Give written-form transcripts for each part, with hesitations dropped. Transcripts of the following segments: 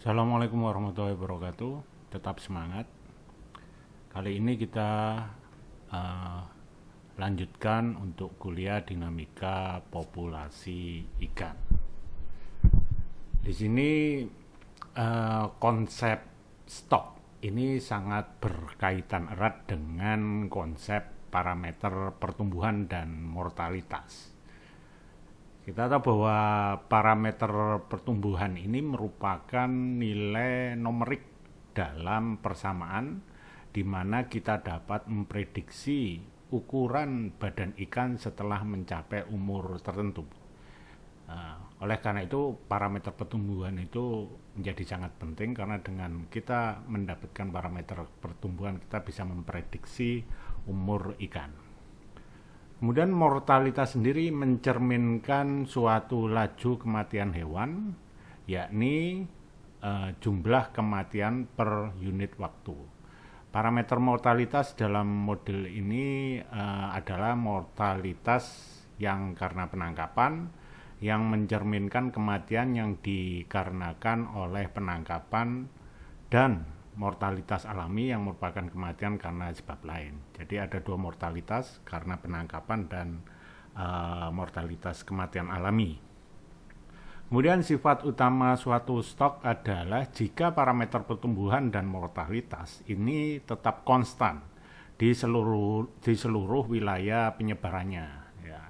Assalamualaikum warahmatullahi wabarakatuh. Tetap semangat. Kali ini kita uh, lanjutkan untuk kuliah dinamika populasi ikan. Di sini konsep stok ini sangat berkaitan erat dengan konsep parameter pertumbuhan dan mortalitas. Kita tahu bahwa parameter pertumbuhan ini merupakan nilai numerik dalam persamaan di mana kita dapat memprediksi ukuran badan ikan setelah mencapai umur tertentu. Oleh karena itu parameter pertumbuhan itu menjadi sangat penting karena dengan kita mendapatkan parameter pertumbuhan kita bisa memprediksi umur ikan. Kemudian mortalitas sendiri mencerminkan suatu laju kematian hewan, yakni jumlah kematian per unit waktu. Parameter mortalitas dalam model ini adalah mortalitas yang karena penangkapan, yang mencerminkan kematian yang dikarenakan oleh penangkapan, dan mortalitas alami yang merupakan kematian karena sebab lain. Jadi ada dua mortalitas, karena penangkapan dan mortalitas kematian alami. Kemudian sifat utama suatu stok adalah jika parameter pertumbuhan dan mortalitas ini tetap konstan di seluruh wilayah penyebarannya. Ya.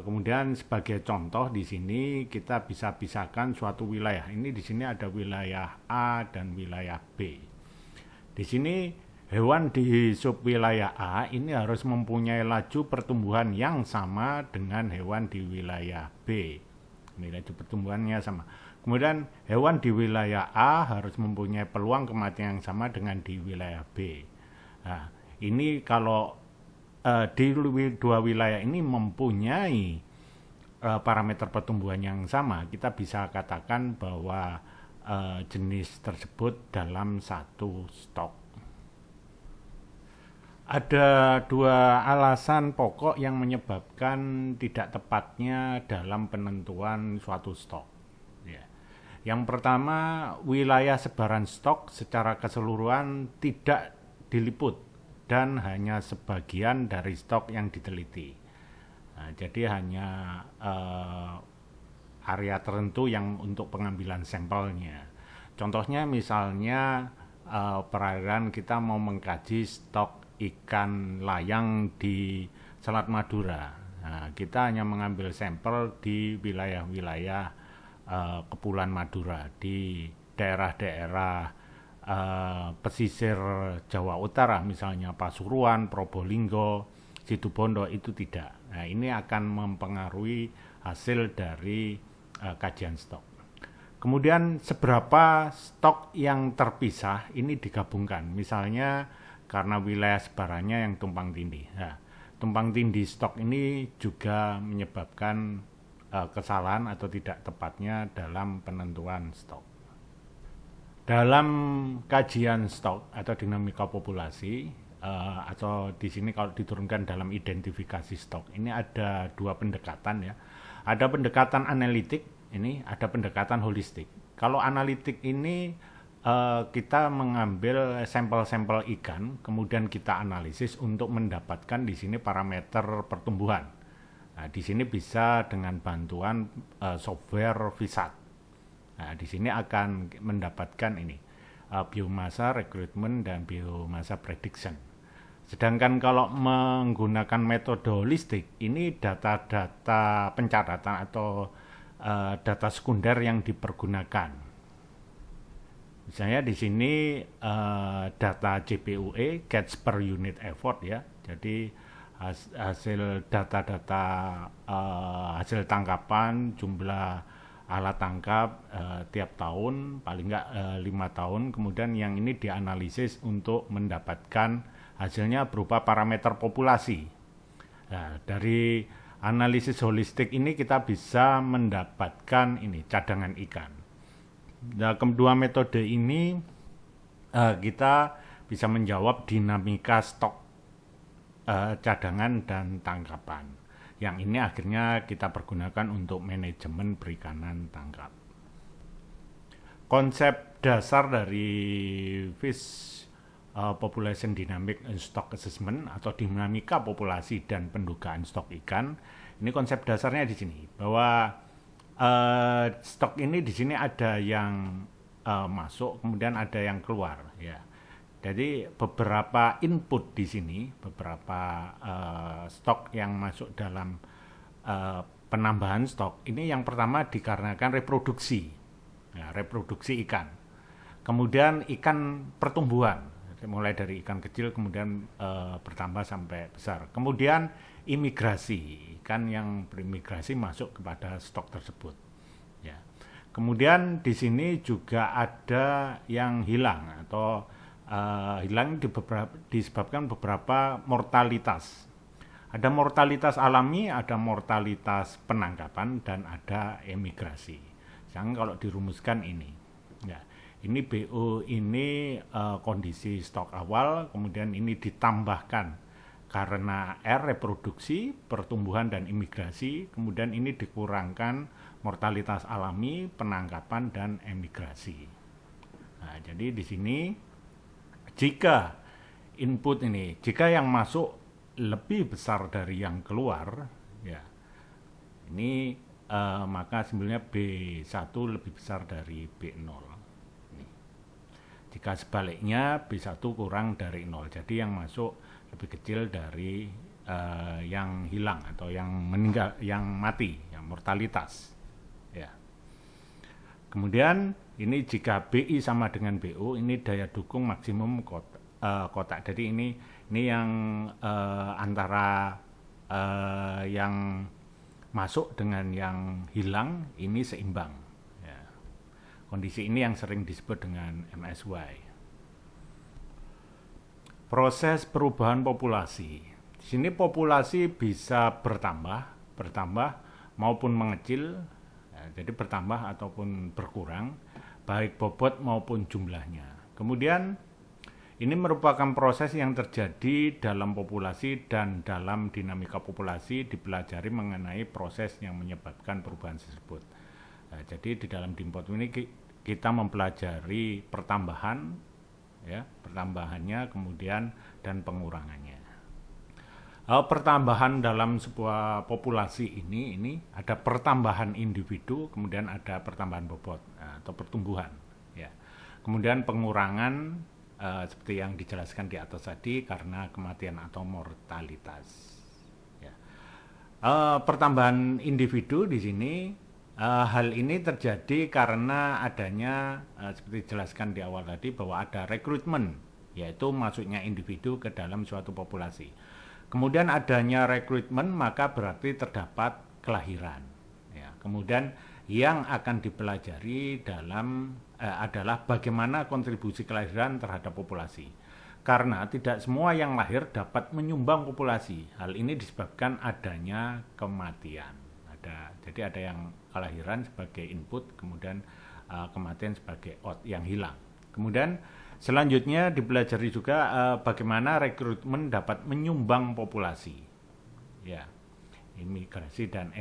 Kemudian sebagai contoh di sini kita bisa pisahkan suatu wilayah. Ini di sini ada wilayah A dan wilayah B. Di sini hewan di subwilayah A ini harus mempunyai laju pertumbuhan yang sama dengan hewan di wilayah B. Nilai pertumbuhannya sama. Kemudian hewan di wilayah A harus mempunyai peluang kematian yang sama dengan di wilayah B. Nah, ini kalau di dua wilayah ini mempunyai parameter pertumbuhan yang sama, kita bisa katakan bahwa jenis tersebut dalam satu stok. Ada dua alasan pokok yang menyebabkan tidak tepatnya dalam penentuan suatu stok. Ya. Yang pertama, wilayah sebaran stok secara keseluruhan tidak diliput dan hanya sebagian dari stok yang diteliti. Nah, jadi hanya area tertentu yang untuk pengambilan sampelnya. Contohnya misalnya perairan kita mau mengkaji stok ikan layang di Selat Madura. Nah, kita hanya mengambil sampel di wilayah-wilayah Kepulauan Madura, di daerah-daerah pesisir Jawa Utara, misalnya Pasuruan, Probolinggo, Situbondo, itu tidak. Nah, ini akan mempengaruhi hasil dari kajian stok. Kemudian seberapa stok yang terpisah ini digabungkan, misalnya karena wilayah sebarannya yang tumpang tindih. Nah, tumpang tindih stok ini juga menyebabkan kesalahan atau tidak tepatnya dalam penentuan stok. Dalam kajian stok atau dinamika populasi, atau di sini kalau diturunkan dalam identifikasi stok, ini ada dua pendekatan ya. Ada pendekatan analitik, ini ada pendekatan holistik. Kalau analitik ini kita mengambil sampel-sampel ikan, kemudian kita analisis untuk mendapatkan di sini parameter pertumbuhan. Nah, di sini bisa dengan bantuan software VISAT. Nah, di sini akan mendapatkan ini biomasa rekrutmen dan biomasa prediction. Sedangkan kalau menggunakan metode holistik, ini data-data pencatatan atau data sekunder yang dipergunakan. Misalnya di sini data CPUE, catch per unit effort ya. Jadi hasil data-data hasil tangkapan, jumlah alat tangkap tiap tahun, paling enggak 5 tahun. Kemudian yang ini dianalisis untuk mendapatkan hasilnya berupa parameter populasi. Nah, dari analisis holistik ini kita bisa mendapatkan ini cadangan ikan. Nah, kedua metode ini kita bisa menjawab dinamika stok cadangan dan tangkapan. Yang ini akhirnya kita pergunakan untuk manajemen perikanan tangkap. konsep dasar dari Fish Population Dynamic and Stock Assessment atau dinamika populasi dan pendugaan stok ikan. Ini konsep dasarnya di sini bahwa stok ini di sini ada yang masuk, kemudian ada yang keluar, ya. Jadi beberapa input di sini, beberapa stok yang masuk dalam penambahan stok ini, yang pertama dikarenakan reproduksi, ya, reproduksi ikan. Kemudian ikan pertumbuhan, mulai dari ikan kecil kemudian bertambah sampai besar. Kemudian imigrasi, ikan yang berimigrasi masuk kepada stok tersebut. Ya. Kemudian di sini juga ada yang hilang atau hilang disebabkan beberapa mortalitas. Ada mortalitas alami, ada mortalitas penangkapan, dan ada emigrasi. Jangan kalau dirumuskan ini. Ya. Ini BO ini kondisi stok awal, kemudian ini ditambahkan karena R reproduksi, pertumbuhan dan imigrasi, kemudian ini dikurangkan mortalitas alami, penangkapan dan emigrasi. Nah, jadi di sini jika input ini, jika yang masuk lebih besar dari yang keluar, ya, ini maka sebenarnya B1 lebih besar dari B0. Jika sebaliknya B1 kurang dari 0, jadi yang masuk lebih kecil dari yang hilang atau yang meninggal, yang mati, yang mortalitas. Ya. Kemudian ini jika BI sama dengan BO, ini daya dukung maksimum kotak. Jadi ini yang antara yang masuk dengan yang hilang ini seimbang. Kondisi ini yang sering disebut dengan MSY. Proses perubahan populasi. Di sini populasi bisa bertambah maupun mengecil, jadi bertambah ataupun berkurang, baik bobot maupun jumlahnya. Kemudian ini merupakan proses yang terjadi dalam populasi, dan dalam dinamika populasi dipelajari mengenai proses yang menyebabkan perubahan tersebut. Jadi di dalam DIMPOT ini kita mempelajari pertambahan, ya, pertambahannya kemudian dan pengurangannya. Pertambahan dalam sebuah populasi ini ada pertambahan individu, kemudian ada pertambahan bobot atau pertumbuhan, ya. Kemudian pengurangan seperti yang dijelaskan di atas tadi karena kematian atau mortalitas. Ya. Pertambahan individu di sini, hal ini terjadi karena adanya seperti dijelaskan di awal tadi bahwa ada rekrutmen, yaitu masuknya individu ke dalam suatu populasi. Kemudian adanya rekrutmen maka berarti terdapat kelahiran. Ya. Kemudian yang akan dipelajari dalam adalah bagaimana kontribusi kelahiran terhadap populasi. Karena tidak semua yang lahir dapat menyumbang populasi. Hal ini disebabkan adanya kematian. Jadi ada yang kelahiran sebagai input, kemudian kematian sebagai out yang hilang. Kemudian selanjutnya dipelajari juga bagaimana rekrutmen dapat menyumbang populasi. Ya, imigrasi dan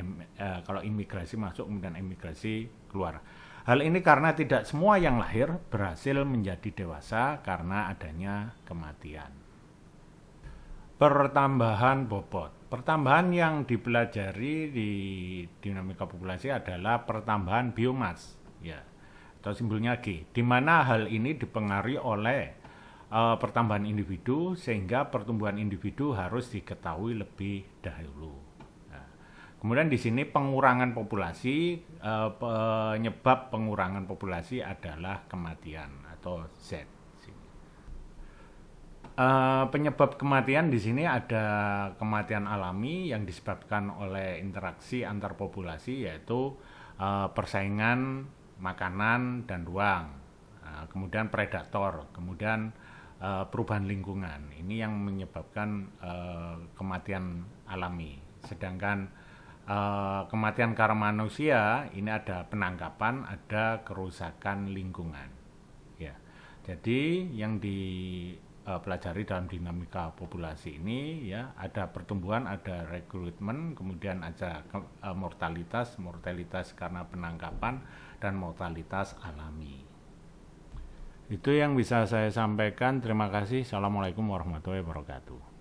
kalau imigrasi masuk kemudian emigrasi keluar. Hal ini karena tidak semua yang lahir berhasil menjadi dewasa karena adanya kematian. Pertambahan bobot. Pertambahan yang dipelajari di dinamika populasi adalah pertambahan biomas, ya, atau simbolnya G, di mana hal ini dipengaruhi oleh pertambahan individu, sehingga pertumbuhan individu harus diketahui lebih dahulu. Nah, kemudian di sini pengurangan populasi, penyebab pengurangan populasi adalah kematian atau Z. Penyebab kematian di sini ada kematian alami yang disebabkan oleh interaksi antar populasi, yaitu persaingan makanan dan ruang, kemudian predator, kemudian perubahan lingkungan. Ini yang menyebabkan kematian alami. Sedangkan kematian karena manusia ini ada penangkapan, ada kerusakan lingkungan. Ya, jadi yang pelajari dalam dinamika populasi ini, ya, ada pertumbuhan, ada rekrutmen, kemudian ada mortalitas karena penangkapan, dan mortalitas alami. Itu yang bisa saya sampaikan. Terima kasih. Assalamualaikum warahmatullahi wabarakatuh.